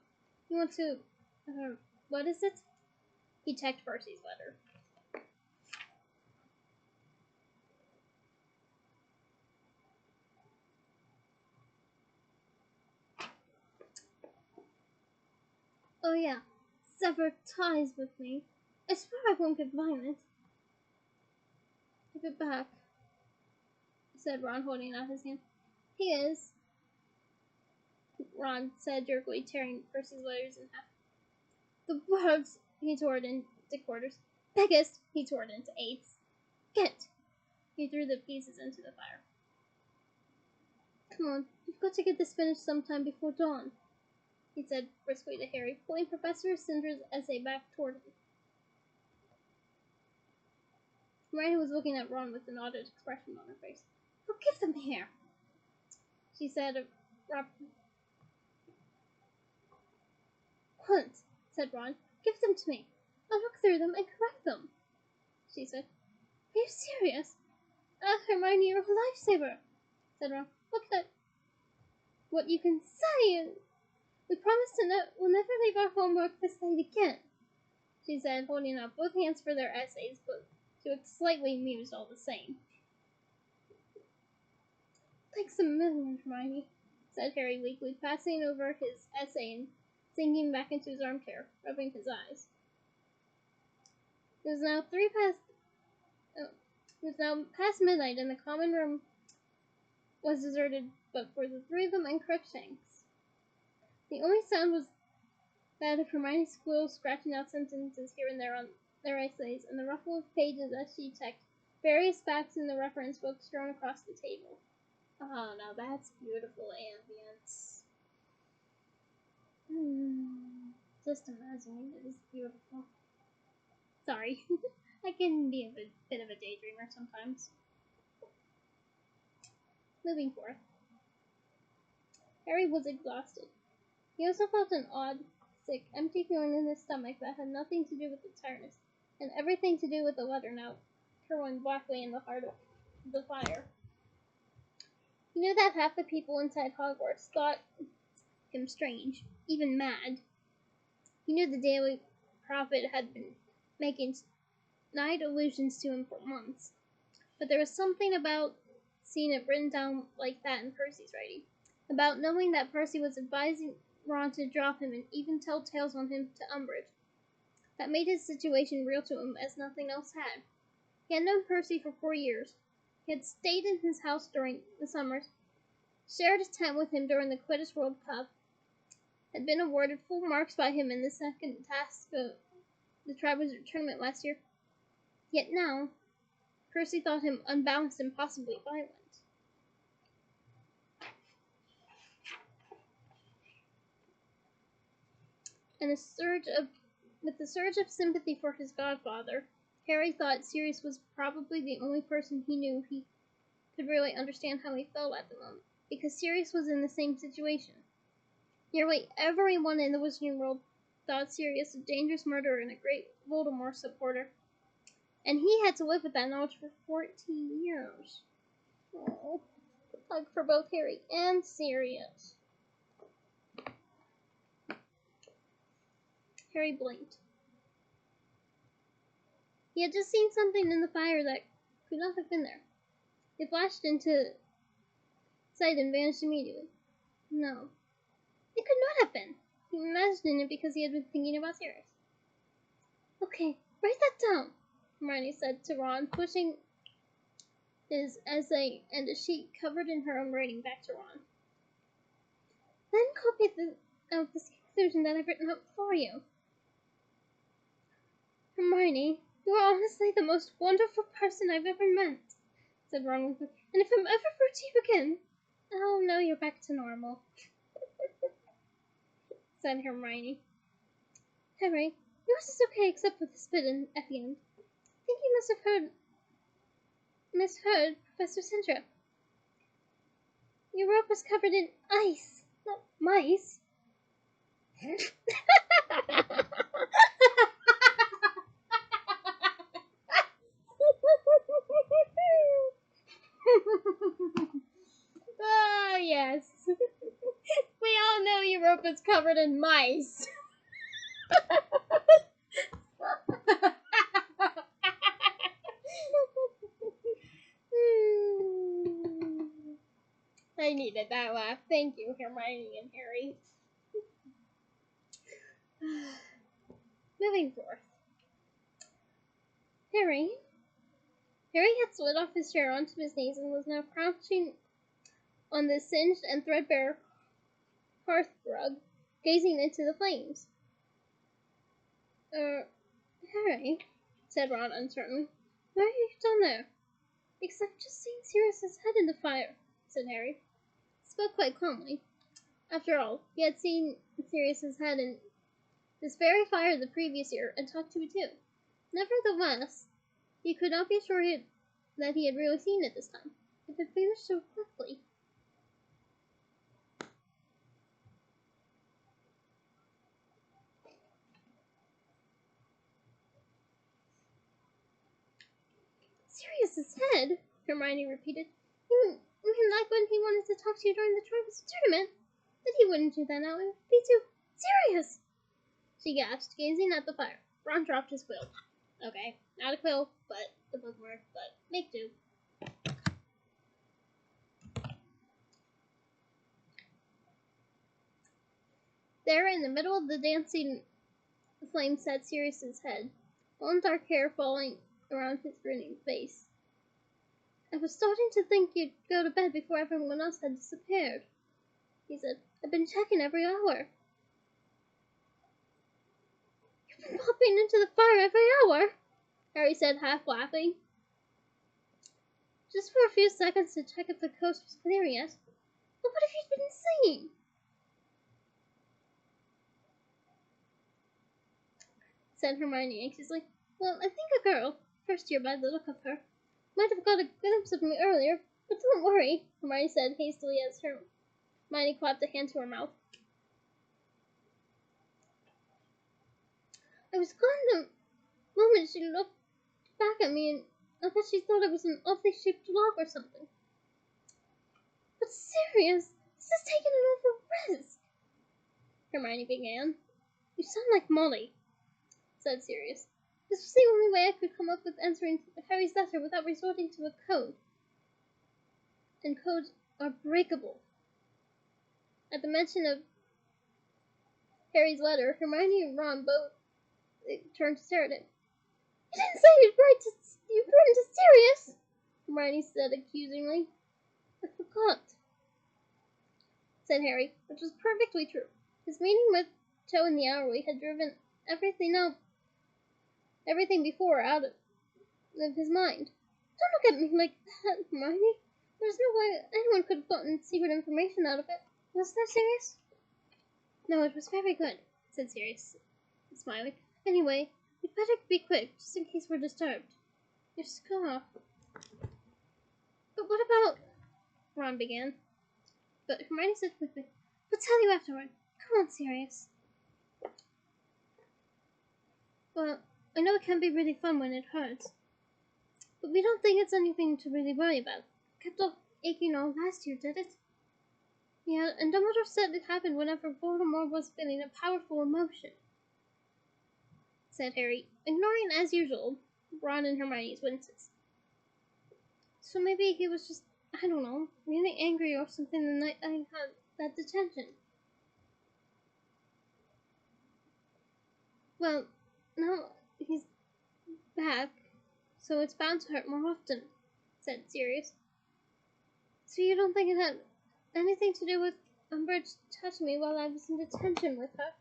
You want to, what is it? He checked Percy's letter. Oh yeah, sever ties with me. I swear I won't get violent. Give it back, said Ron, holding out his hand. He is, Ron said jerkily, tearing Percy's letters in half. The words, he tore it into quarters. Biggest, he tore it into eighths. Get! He threw the pieces into the fire. Come on, you've got to get this finished sometime before dawn, he said briskly to Harry, pulling Professor Cinder's essay back toward him. Hermione was looking at Ron with an odd expression on her face. Oh, give them here, she said abruptly. Hunt, said Ron. Give them to me. I'll look through them and correct them, she said. Are you serious? Hermione, you're a lifesaver, said Ron. Look at what you can say. We promise we'll never leave our homework this late again, she said, holding out both hands for their essays, but she looked slightly amused all the same. Thanks a million, Hermione, said Harry weakly, passing over his essay and sinking back into his armchair, rubbing his eyes. It was now past midnight in the common room was deserted but for the three of them and Crookshanks. The only sound was that of Hermione's squirrel scratching out sentences here and there on their essays, and the ruffle of pages as she checked various facts in the reference books strewn across the table. Oh, now that's beautiful ambience. Just imagining it is beautiful. Sorry, I can be a bit of a daydreamer sometimes. Moving forth. Harry was exhausted. He also felt an odd, sick, empty feeling in his stomach that had nothing to do with the tiredness, and everything to do with the letter now curling blackly in the heart of the fire. He knew that half the people inside Hogwarts thought him strange, even mad. He knew the Daily Prophet had been making snide allusions to him for months, but there was something about seeing it written down like that in Percy's writing, about knowing that Percy was advising Ron to drop him and even tell tales on him to Umbridge, that made his situation real to him as nothing else had. He had known Percy for 4 years. He had stayed in his house during the summers, shared a tent with him during the Quidditch World Cup, had been awarded full marks by him in the second task of the Triwizard Tournament last year. Yet now, Percy thought him unbalanced and possibly violent. And with a surge of sympathy for his godfather, Harry thought Sirius was probably the only person he knew he could really understand how he felt at the moment, because Sirius was in the same situation. Nearly everyone in the Wizarding world thought Sirius a dangerous murderer and a great Voldemort supporter, and he had to live with that knowledge for 14 years. Oh, a hug for both Harry and Sirius. Harry blinked. He had just seen something in the fire that could not have been there. It flashed into sight and vanished immediately. No, it could not have been. He imagined it because he had been thinking about Sirius. Okay, write that down, Hermione said to Ron, pushing his essay and a sheet covered in her own writing back to Ron. Then copy out the conclusion that I've written out for you. Hermione, you are honestly the most wonderful person I've ever met, said Ron with, and if I'm ever rude to you again, oh no, you're back to normal, said Hermione. Harry, yours is okay except for the spit at the end. I think you must have misheard Professor Sindra. Your rope was covered in ice, not mice. Ah, yes. We all know your rope is covered in mice. I needed that laugh. Thank you, Hermione and Harry. Moving forth. Harry had slid off his chair onto his knees and was now crouching on the singed and threadbare hearthrug, gazing into the flames. Harry, said Ron uncertainly, what have you done there? Except just seeing Sirius's head in the fire, said Harry. He spoke quite calmly. After all, he had seen Sirius's head in this very fire the previous year and talked to it too. Nevertheless, he could not be sure that he had really seen it this time. It had vanished so quickly. Sirius's head? Hermione repeated. You mean like when he wanted to talk to you during the Triwizard Tournament? But he wouldn't do that now. It would be too serious. She gasped, gazing at the fire. Ron dropped his quill. Okay, not a quill, but the bookmark, but make do. There, in the middle of the dancing flame, sat Sirius's head, long dark hair falling around his grinning face. I was starting to think you'd go to bed before everyone else had disappeared, he said. I've been checking every hour. You've been popping into the fire every hour, Harry said, half laughing. Just for a few seconds to check if the coast was clear yet. But what have you been seeing? Said Hermione anxiously. Well, I think a girl, first year by the look of her, might have got a glimpse of me earlier, but don't worry, Hermione said hastily as Hermione clapped a hand to her mouth. I was gone the moment she looked back at me, and I bet she thought I was an oddly shaped log or something. But Sirius, this is taking an awful risk, Hermione began. You sound like Molly, said Sirius. This was the only way I could come up with answering Harry's letter without resorting to a code. And codes are breakable. At the mention of Harry's letter, Hermione and Ron both turned to stare at him. You didn't say you'd written to Sirius, Hermione said accusingly. I forgot, said Harry, which was perfectly true. His meeting with Cho in the Hourly had driven everything before out of his mind. Don't look at me like that, Hermione. There's no way anyone could have gotten secret information out of it. Was that Sirius? No, it was very good, said Sirius, smiling. Anyway, we'd better be quick, just in case we're disturbed. Your scarf. But what about... Ron began. But Hermione said quickly, I'll tell you afterward. Come on, Sirius. Well, I know it can be really fun when it hurts. But we don't think it's anything to really worry about. It kept off aching all last year, did it? Yeah, and Dumbledore said it happened whenever Voldemort was feeling a powerful emotion, said Harry, ignoring, as usual, Ron and Hermione's winces. So maybe he was just, I don't know, really angry or something the night I had that detention. Well, now he's back, so it's bound to hurt more often, said Sirius. So you don't think it had anything to do with Umbridge touching me while I was in detention with her?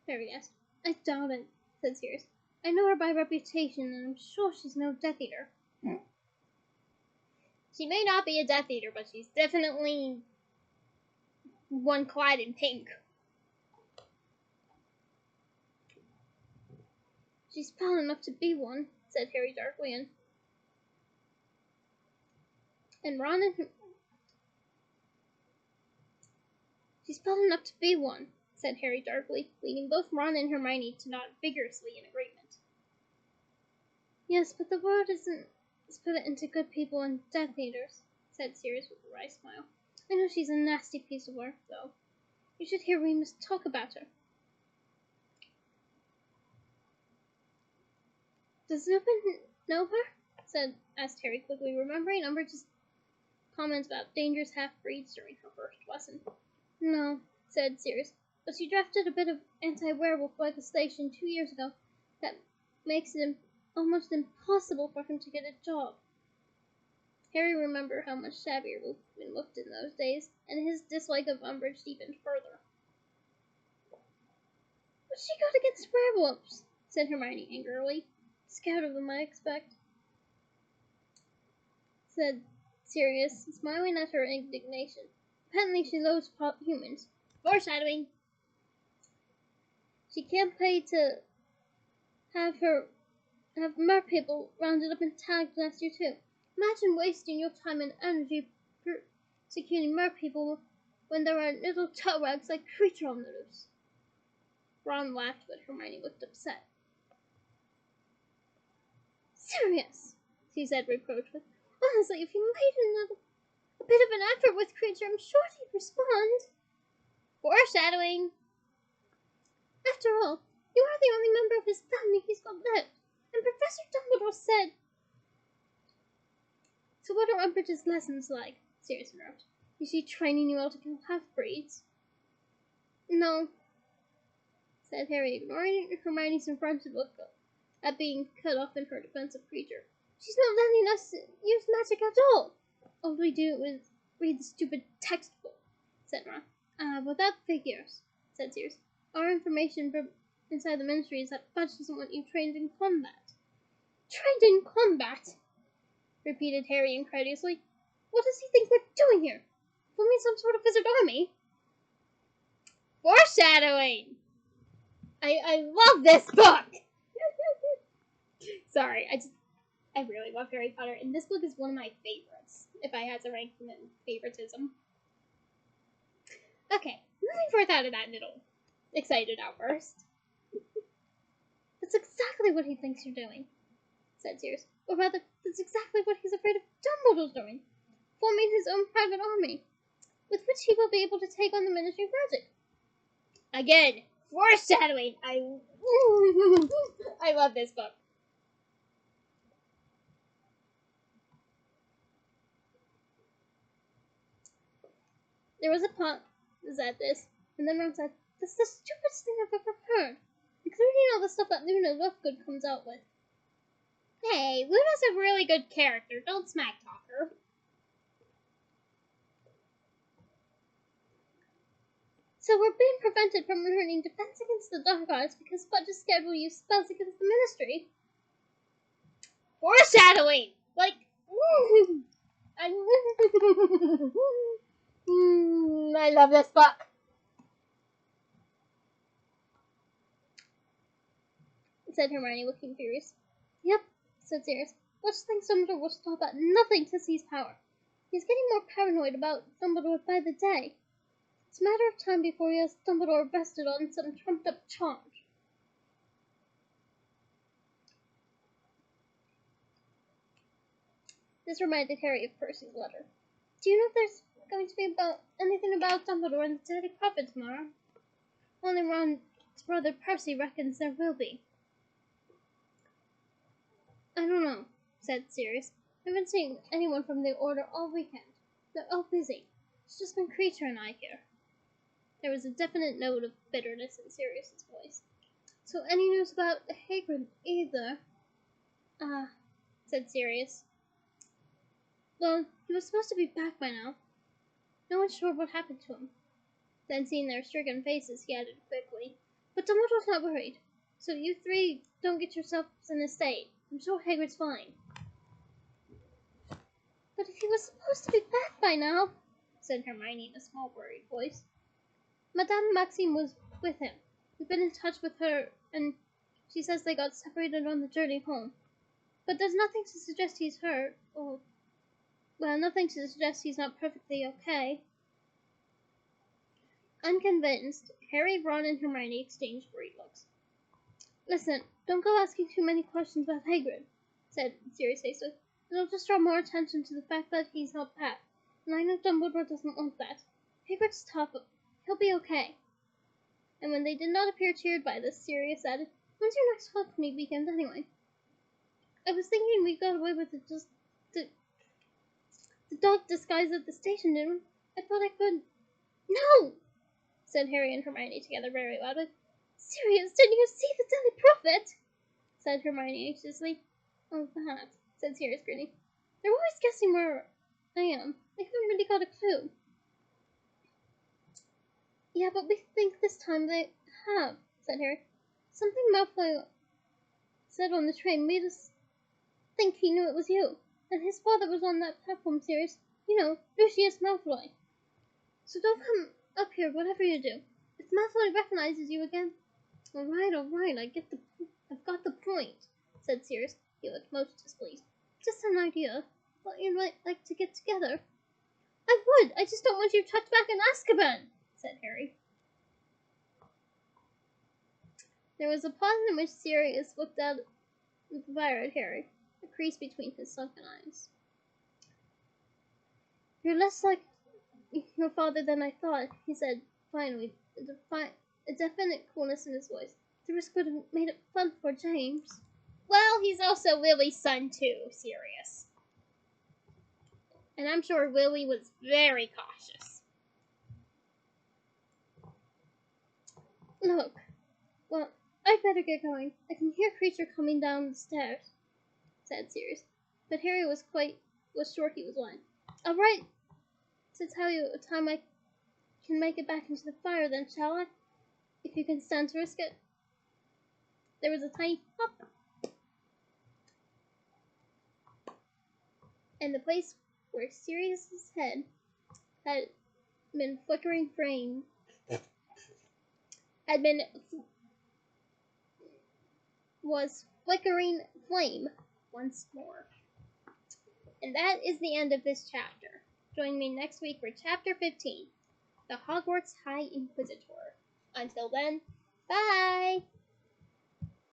Harry asked. I doubt it, said Sirius. I know her by reputation, and I'm sure she's no Death Eater. She may not be a Death Eater, but she's definitely one clad in pink. She's proud enough to be one, said Harry darkly, and Ron and She's proud enough to be one, said Harry darkly, leading both Ron and Hermione to nod vigorously in agreement. Yes, but the world isn't split into good people and Death Eaters, said Sirius with a wry smile. I know she's a nasty piece of work, though. You should hear Remus talk about her. Does Lupin know her? asked Harry quickly, remembering Umbridge's comments about dangerous half-breeds during her first lesson. No, said Sirius, but she drafted a bit of anti-werewolf legislation 2 years ago that makes it almost impossible for him to get a job. Harry remembered how much shabbier Lupin looked in those days, and his dislike of Umbridge deepened further. What's she got against werewolves? Said Hermione angrily. Scared of them, I expect, said Sirius, smiling at her indignation. Apparently she loathes humans. Foreshadowing. She can't pay to have mer people rounded up and tagged last year too. Imagine wasting your time and energy persecuting mer people when there are little toe rags like creature on the loose. Ron laughed, but Hermione looked upset. Sirius, she said reproachfully. Honestly, if you made a bit of an effort with Creature, I'm sure he'd respond. Foreshadowing. After all, you are the only member of his family he's got left, and Professor Dumbledore said... So what are Umbridge's lessons like? Sirius interrupted. Is she training you all to kill half-breeds? No, said Harry, ignoring Hermione's confronted look at being cut off in her defensive creature. She's not letting us use magic at all. All we do is read the stupid textbook, said Ron. Well, that figures, said Sirius. Our information from inside the Ministry is that Fudge doesn't want you trained in combat. Trained in combat? Repeated Harry incredulously. What does he think we're doing here? Forming some sort of wizard army? Foreshadowing! I love this book! Sorry, I really love Harry Potter, and this book is one of my favorites, if I had to rank them in favoritism. Okay, moving forth out of that little excited outburst. That's exactly what he thinks you're doing, said Sirius. Or rather, that's exactly what he's afraid of Dumbledore's doing. Forming his own private army, with which he will be able to take on the Ministry of Magic. Again, foreshadowing! I love this book. There was a pause at this, and then Ron said, "That's the stupidest thing I've ever heard, including all the stuff that Luna Lovegood comes out with." Hey, Luna's a really good character. Don't smack talk her. So we're being prevented from learning Defense Against the Dark Arts because Fudge is scared we'll use spells against the Ministry. Foreshadowing! Like, I love this book. Said Hermione, looking furious. Yep, said Sirius. Fudge thinks Dumbledore will stop at nothing to seize power. He's getting more paranoid about Dumbledore by the day. It's a matter of time before he has Dumbledore arrested on some trumped-up charge. This reminded Harry of Percy's letter. Do you know if there's going to be anything about Dumbledore and the Daily Prophet tomorrow? Only Ron's brother Percy reckons there will be. I don't know, said Sirius. I haven't seen anyone from the Order all weekend. They're all busy. It's just been Creature and I here. There was a definite note of bitterness in Sirius's voice. So any news about Hagrid either? Said Sirius. Well, he was supposed to be back by now. No one's sure what happened to him. Then seeing their stricken faces, he added quickly, but Dumbledore's not worried. So you three don't get yourselves in a state. I'm sure Hagrid's fine. But if he was supposed to be back by now, said Hermione in a small worried voice. Madame Maxime was with him. We've been in touch with her, and she says they got separated on the journey home. But there's nothing to suggest he's hurt, or... well, nothing to suggest he's not perfectly okay. Unconvinced, Harry, Ron, and Hermione exchanged worried looks. Listen, don't go asking too many questions about Hagrid, said Sirius hastily. It'll just draw more attention to the fact that he's not back, and I know Dumbledore doesn't want that. Hagrid's tough. He'll be okay. And when they did not appear cheered by this, Sirius added, When's your next Hogsmeade weekend anyway? I was thinking we got away with it just the dog disguise at the station, didn't we? I thought I could... No! Said Harry and Hermione together very loudly. Sirius, didn't you see the Daily Prophet? Said Hermione anxiously. Oh, that, said Sirius grinning. They're always guessing where I am. They haven't really got a clue. Yeah, but we think this time they have, said Harry. Something Malfoy said on the train made us think he knew it was you. And his father was on that platform, Sirius. You know, Lucius Malfoy. So don't come up here, whatever you do. If Malfoy recognizes you again... All right, I've got the point, said Sirius. He looked most displeased. Just an idea. Thought you'd like to get together. I would. I just don't want you tucked back in Azkaban, said Harry. There was a pause in which Sirius looked out with fire at Harry, a crease between his sunken eyes. You're less like your father than I thought, he said finally, a definite coolness in his voice. The risk would have made it fun for James. Well, he's also Lily's son too, Sirius. And I'm sure Lily was very cautious. Look, Well, I'd better get going. I can hear a creature coming down the stairs, said Sirius. But Harry was sure he was lying. I'll write to tell you a time I can make it back into the fire then, shall I? If you can stand to risk it. There was a tiny pop, and the place where Sirius's head had been flickering flame was flickering flame once more. And that is the end of this chapter. Join me next week for chapter 15, the Hogwarts High Inquisitor. Until then, bye!